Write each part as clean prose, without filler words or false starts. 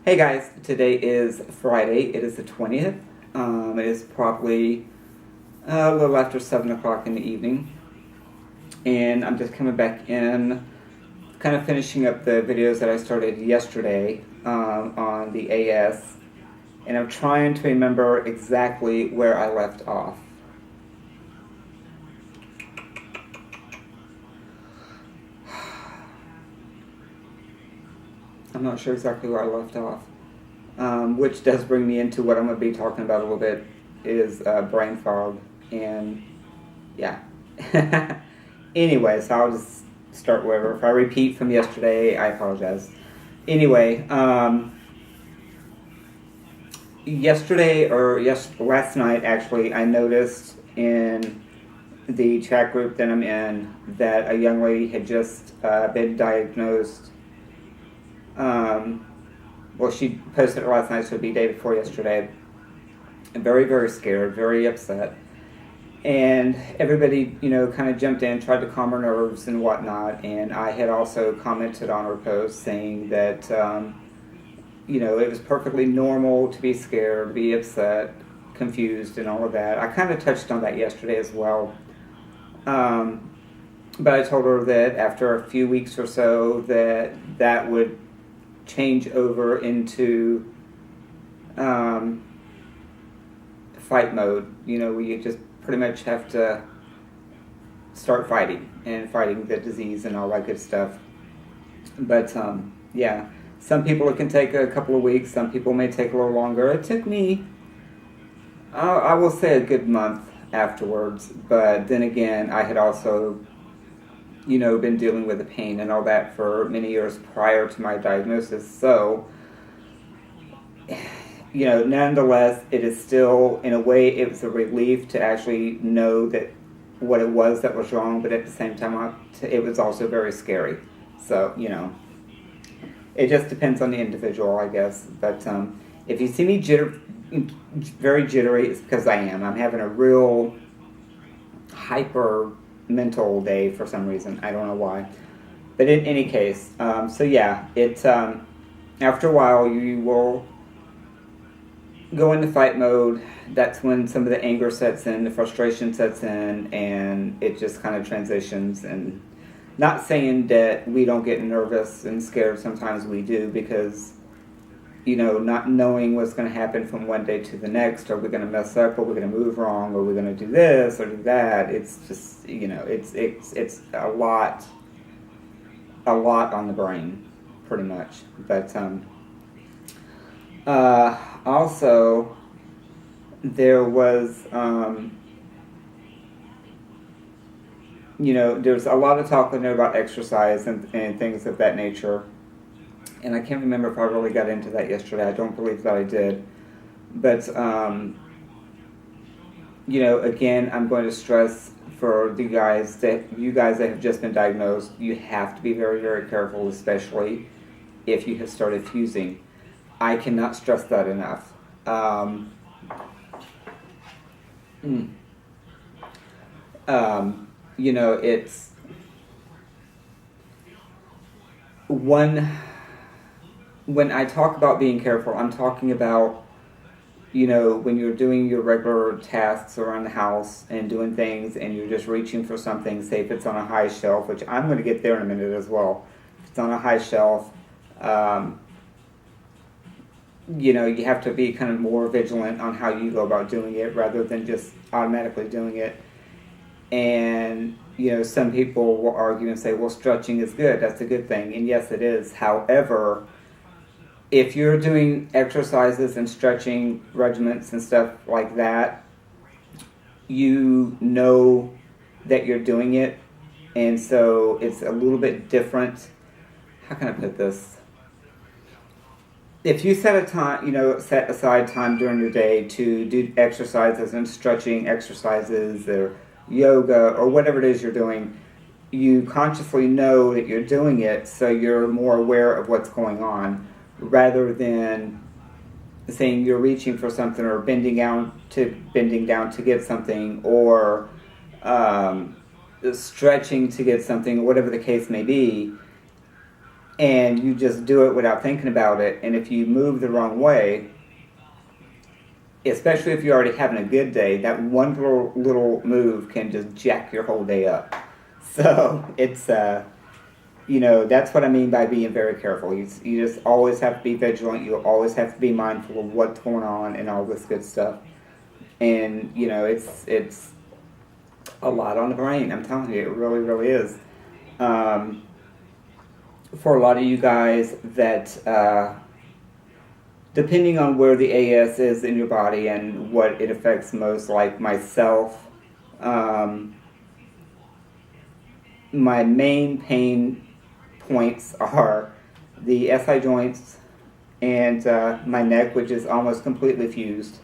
Hey guys, today is Friday. It is the 20th. It is probably a little after 7 o'clock in the evening. And I'm just coming back in, kind of finishing up the videos that I started yesterday on the AS. And I'm trying to remember exactly where I left off. I'm not sure exactly where I left off. Which does bring me into what I'm going to be talking about a little bit, is brain fog. And yeah. Anyway, so I'll just start wherever. If I repeat from yesterday, I apologize. Anyway, last night actually, I noticed in the chat group that I'm in that a young lady had just been diagnosed. Well, she posted it last night, so it'd be the day before yesterday. Very, very scared, very upset. And everybody, kind of jumped in, tried to calm her nerves and whatnot. And I had also commented on her post saying that, it was perfectly normal to be scared, be upset, confused, and all of that. I kind of touched on that yesterday as well. But I told her that after a few weeks or so that would change over into fight mode, where you just pretty much have to start fighting the disease and all that good stuff. But yeah, some people it can take a couple of weeks, some people may take a little longer. It took me, I will say, a good month afterwards. But then again, I had also been dealing with the pain and all that for many years prior to my diagnosis. So, nonetheless, it is still, in a way, it was a relief to actually know that what it was that was wrong, but at the same time, it was also very scary. So, it just depends on the individual, I guess. But if you see me very jittery, it's because I am. I'm having a real hyper mental day for some reason. I don't know why. But in any case, so yeah, it's after a while you will go into fight mode. That's when some of the anger sets in, the frustration sets in, and it just kind of transitions. And not saying that we don't get nervous and scared, sometimes we do, because not knowing what's going to happen from one day to the next. Are we going to mess up? Are we going to move wrong? Are we going to do this or do that? It's just, it's a lot on the brain, pretty much. But also, there was, there's a lot of talk in there about exercise and things of that nature. And I can't remember if I really got into that yesterday. I don't believe that I did. But, again, I'm going to stress for you guys that have just been diagnosed, you have to be very, very careful, especially if you have started fusing. I cannot stress that enough. It's when I talk about being careful, I'm talking about, when you're doing your regular tasks around the house and doing things and you're just reaching for something, say if it's on a high shelf, which I'm going to get there in a minute as well. If it's on a high shelf, you have to be kind of more vigilant on how you go about doing it rather than just automatically doing it. And, some people will argue and say, well, stretching is good. That's a good thing. And yes, it is. However, if you're doing exercises and stretching regimens and stuff like that, you know that you're doing it. And so it's a little bit different. How can I put this? If you set aside time during your day to do exercises and stretching exercises or yoga or whatever it is you're doing, you consciously know that you're doing it, so you're more aware of what's going on, rather than saying you're reaching for something or bending down to get something, or stretching to get something, whatever the case may be. and you just do it without thinking about it. And if you move the wrong way, especially if you're already having a good day, that one little move can just jack your whole day up. So it's that's what I mean by being very careful. You just always have to be vigilant. You always have to be mindful of what's going on and all this good stuff. And it's a lot on the brain. I'm telling you, it really, really is. For a lot of you guys that, depending on where the AS is in your body and what it affects most, like myself, my main pain points are the SI joints and my neck, which is almost completely fused.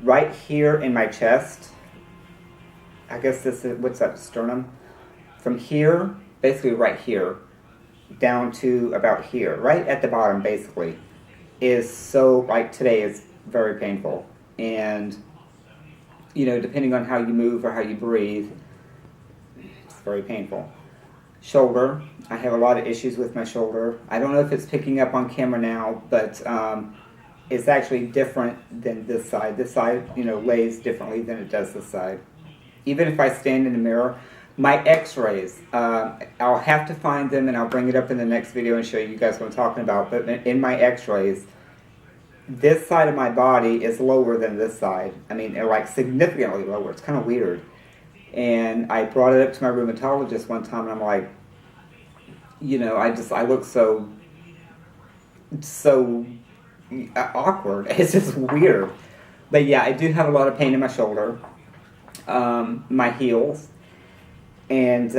Right here in my chest, I guess this is, what's that, sternum? From here, basically right here, down to about here, right at the bottom basically, is so, like today is very painful. And, depending on how you move or how you breathe, it's very painful. Shoulder, I have a lot of issues with my shoulder. I don't know if it's picking up on camera now, but it's actually different than this side. This side, lays differently than it does this side. Even if I stand in the mirror, my x-rays, I'll have to find them and I'll bring it up in the next video and show you guys what I'm talking about. But in my x-rays, this side of my body is lower than this side. I mean, like significantly lower. It's kind of weird. And I brought it up to my rheumatologist one time and I'm like, I look so awkward. It's just weird. But yeah, I do have a lot of pain in my shoulder, my heels, and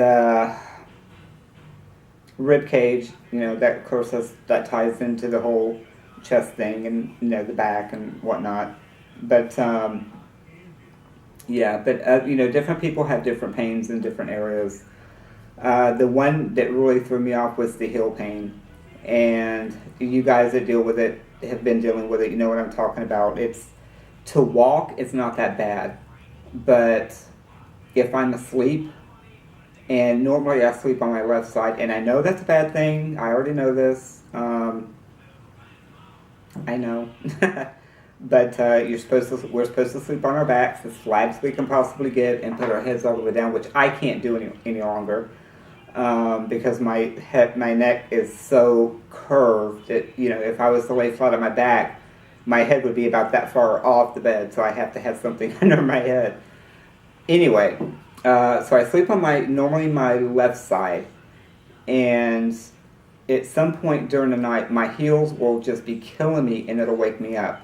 rib cage. That of course that ties into the whole chest thing and the back and whatnot. But different people have different pains in different areas. The one that really threw me off was the heel pain, and you guys that deal with it have been dealing with it. You know what I'm talking about. It's to walk, it's not that bad, but if I'm asleep, and normally I sleep on my left side, and I know that's a bad thing. I already know this. I know. But we're supposed to sleep on our backs as flat as we can possibly get and put our heads all the way down, which I can't do any longer because my neck is so curved that, if I was to lay flat on my back, my head would be about that far off the bed, so I have to have something under my head. Anyway, so I sleep on normally my left side, and at some point during the night, my heels will just be killing me and it'll wake me up.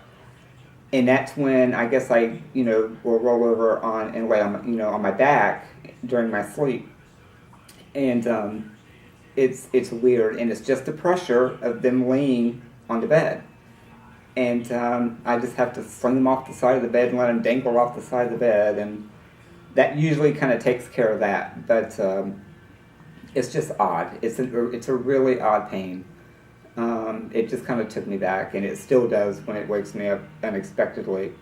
And that's when I guess I, will roll over and lay on, on my back during my sleep. And it's weird, and it's just the pressure of them laying on the bed. And I just have to sling them off the side of the bed and let them dangle off the side of the bed, and that usually kind of takes care of that. But it's just odd. It's a really odd pain. It just kind of took me back, and it still does when it wakes me up unexpectedly.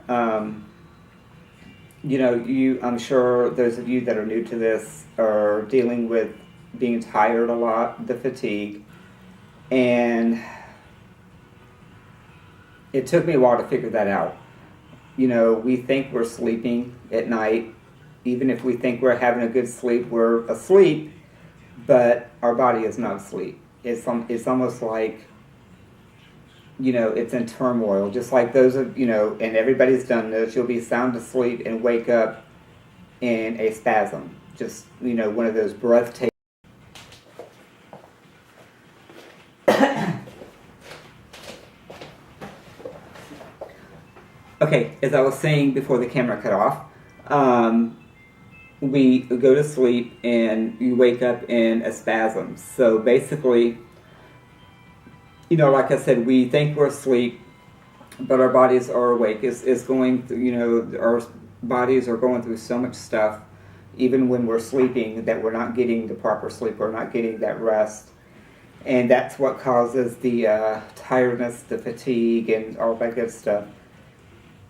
I'm sure those of you that are new to this are dealing with being tired a lot, the fatigue, and it took me a while to figure that out. We think we're sleeping at night. Even if we think we're having a good sleep, we're asleep, but our body is not asleep. It's almost like, it's in turmoil. Just like those of, and everybody's done this, you'll be sound asleep and wake up in a spasm. Just, one of those breathtaking. Okay, as I was saying before the camera cut off, we go to sleep and you wake up in a spasm. So basically, like I said, we think we're asleep, but our bodies are awake. It's going through, our bodies are going through so much stuff, even when we're sleeping, that we're not getting the proper sleep, we're not getting that rest. And that's what causes the tiredness, the fatigue, and all that good stuff.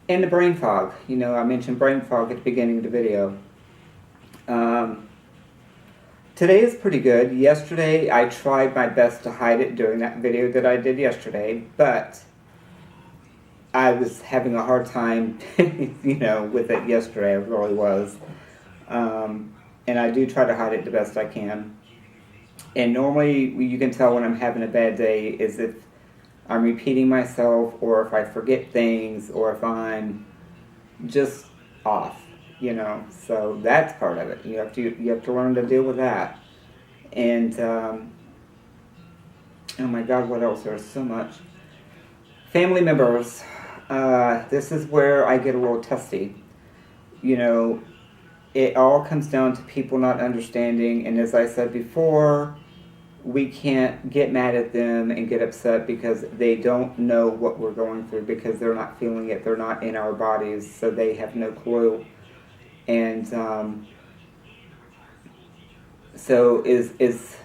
And the brain fog. I mentioned brain fog at the beginning of the video. Today is pretty good. Yesterday, I tried my best to hide it during that video that I did yesterday, but I was having a hard time, with it yesterday. I really was. And I do try to hide it the best I can. And normally, you can tell when I'm having a bad day is if I'm repeating myself, or if I forget things, or if I'm just off. So that's part of it. You have to learn to deal with that. And oh my God, what else? There's so much. Family members. This is where I get a little testy. It all comes down to people not understanding, and as I said before, we can't get mad at them and get upset because they don't know what we're going through, because they're not feeling it. They're not in our bodies, so they have no clue. And so is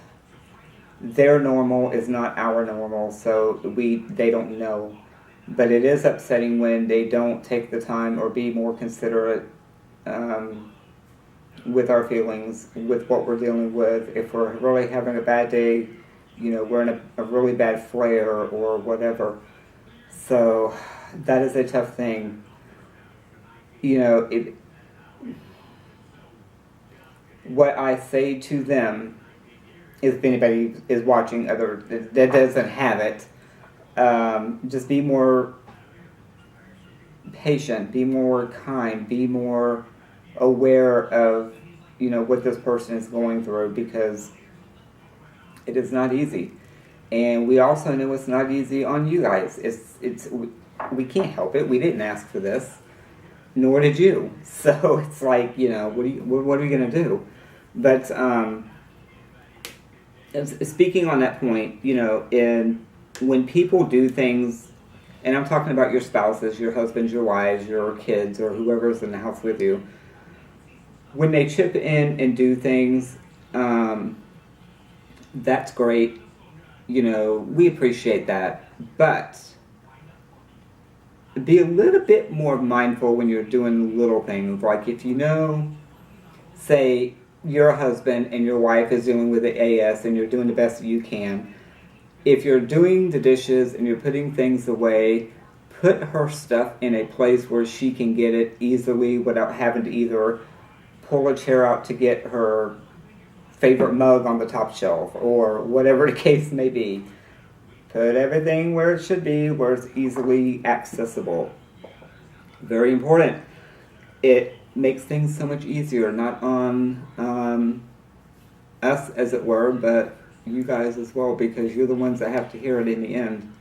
their normal is not our normal, so they don't know. But it is upsetting when they don't take the time or be more considerate with our feelings, with what we're dealing with. If we're really having a bad day, we're in a really bad flare or whatever. So that is a tough thing. What I say to them, if anybody is watching that doesn't have it, just be more patient, be more kind, be more aware of what this person is going through, because it is not easy. And we also know it's not easy on you guys. We can't help it. We didn't ask for this, nor did you. So it's like, what are we going to do? But speaking on that point, when people do things, and I'm talking about your spouses, your husbands, your wives, your kids, or whoever's in the house with you, when they chip in and do things, that's great. We appreciate that. But be a little bit more mindful when you're doing little things. Like if say your husband and your wife is dealing with the AS and you're doing the best that you can. If you're doing the dishes and you're putting things away, put her stuff in a place where she can get it easily without having to either pull a chair out to get her favorite mug on the top shelf or whatever the case may be. Put everything where it should be, where it's easily accessible. Very important. It makes things so much easier, not on us, as it were, but you guys as well, because you're the ones that have to hear it in the end.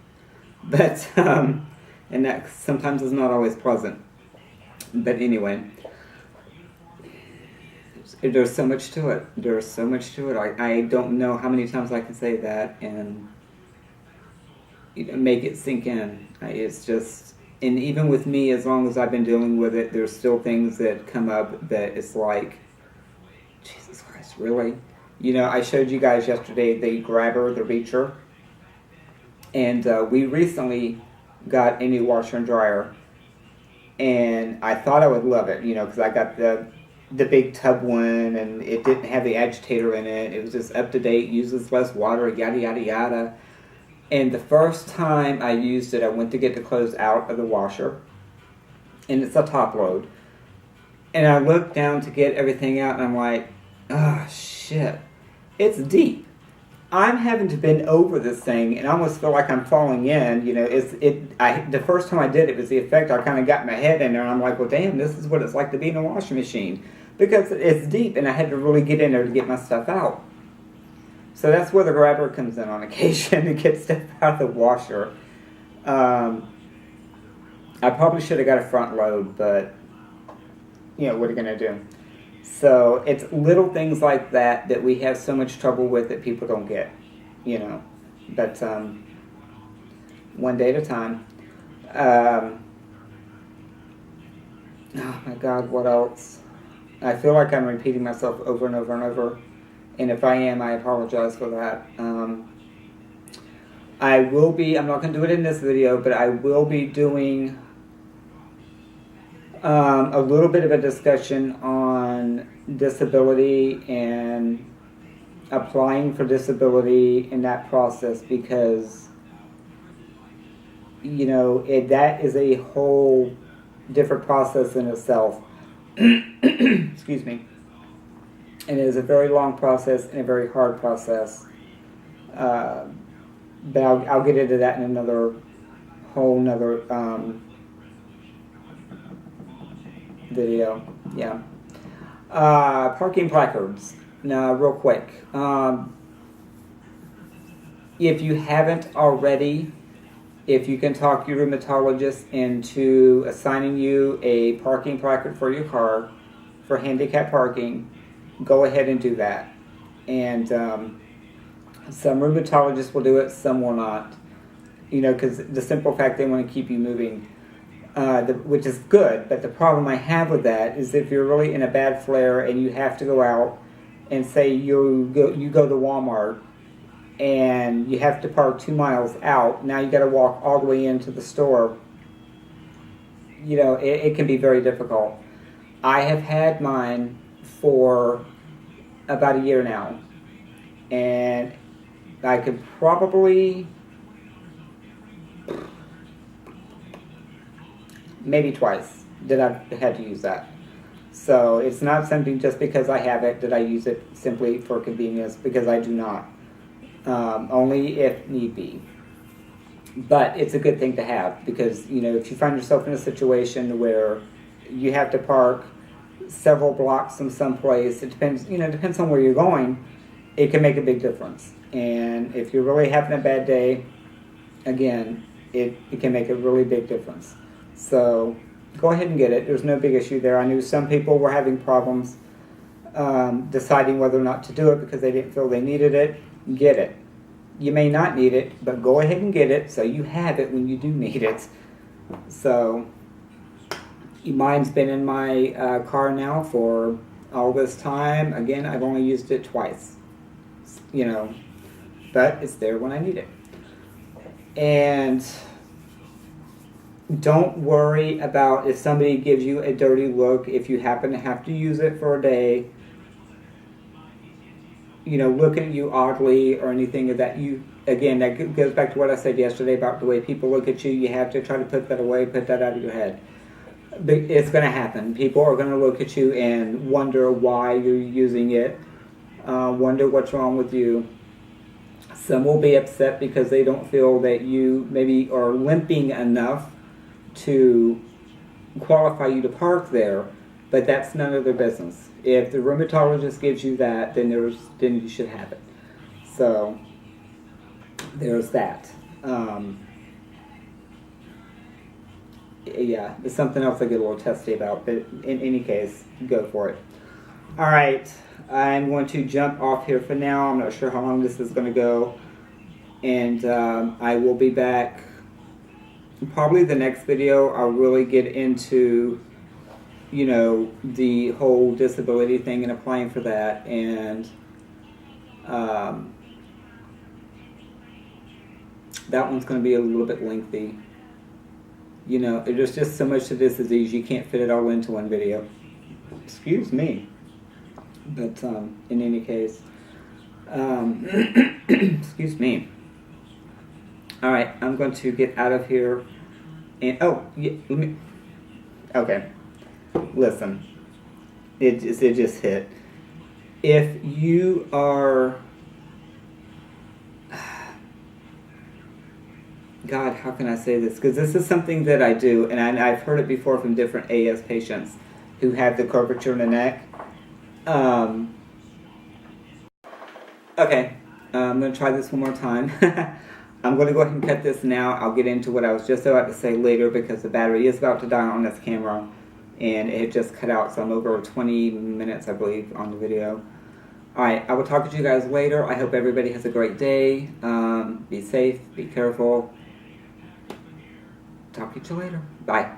But and that sometimes is not always pleasant. But anyway, there's so much to it. There's so much to it. I don't know how many times I can say that and make it sink in. It's just, and even with me, as long as I've been dealing with it, there's still things that come up that it's like, Jesus Christ, really? I showed you guys yesterday the grabber, the reacher, and we recently got a new washer and dryer, and I thought I would love it, because I got the big tub one, and it didn't have the agitator in it. It was just up to date, uses less water, yada yada yada. And the first time I used it, I went to get the clothes out of the washer, and it's a top load. And I looked down to get everything out, and I'm like, oh shit, it's deep. I'm having to bend over this thing, and I almost feel like I'm falling in. The first time I did it was the effect. I kind of got my head in there, and I'm like, well, damn, this is what it's like to be in a washing machine, because it's deep, and I had to really get in there to get my stuff out. So that's where the grabber comes in on occasion to get stuff out of the washer. I probably should have got a front load, but what are you going to do? So it's little things like that we have so much trouble with that people don't get, But one day at a time. Oh my God, what else? I feel like I'm repeating myself over and over and over. And if I am, I apologize for that. I'm not going to do it in this video, but I will be doing a little bit of a discussion on disability and applying for disability in that process, because that is a whole different process in itself. Excuse me. And it is a very long process and a very hard process. But I'll get into that in another whole nother video. Yeah. Parking placards. Now, real quick. If you haven't already, if you can talk your rheumatologist into assigning you a parking placard for your car for handicap parking, go ahead and do that. And some rheumatologists will do it, some will not. Because the simple fact they want to keep you moving, which is good. But the problem I have with that is if you're really in a bad flare and you have to go out, and say you go to Walmart and you have to park 2 miles out, now you got to walk all the way into the store. It can be very difficult. I have had mine for about a year now, and I could probably, maybe twice that I've had to use that. So it's not something just because I have it that I use it simply for convenience, because I do not. Only if need be. But it's a good thing to have, because if you find yourself in a situation where you have to park several blocks from someplace, it depends on where you're going, it can make a big difference. And if you're really having a bad day, again, it can make a really big difference. So go ahead and get it. There's no big issue there. I knew some people were having problems deciding whether or not to do it because they didn't feel they needed it. Get it. You may not need it, but go ahead and get it so you have it when you do need it. So mine's been in my car now for all this time. Again, I've only used it twice, but it's there when I need it. And don't worry about if somebody gives you a dirty look if you happen to have to use it for a day. Looking at you oddly or anything of that. Again, that goes back to what I said yesterday about the way people look at you. You have to try to put that away, put that out of your head. But it's going to happen. People are going to look at you and wonder why you're using it, wonder what's wrong with you. Some will be upset because they don't feel that you maybe are limping enough to qualify you to park there, but that's none of their business. If the rheumatologist gives you that, then you should have it. So there's that. Yeah, it's something else I get a little testy about, but in any case, go for it. All right, I'm going to jump off here for now. I'm not sure how long this is going to go, and I will be back. Probably the next video, I'll really get into, the whole disability thing and applying for that, and that one's going to be a little bit lengthy. There's just so much to this disease, you can't fit it all into one video. Excuse me. But in any case, excuse me. All right, I'm going to get out of here. And okay. Listen, it just hit. If you are, God, how can I say this? Because this is something that I do, and I've heard it before from different AS patients who have the curvature in the neck. Okay, I'm going to try this one more time. I'm going to go ahead and cut this now. I'll get into what I was just about to say later because the battery is about to die on this camera, and it just cut out, so I'm over 20 minutes, I believe, on the video. Alright, I will talk to you guys later. I hope everybody has a great day. Be safe, be careful. Talk to you later. Bye.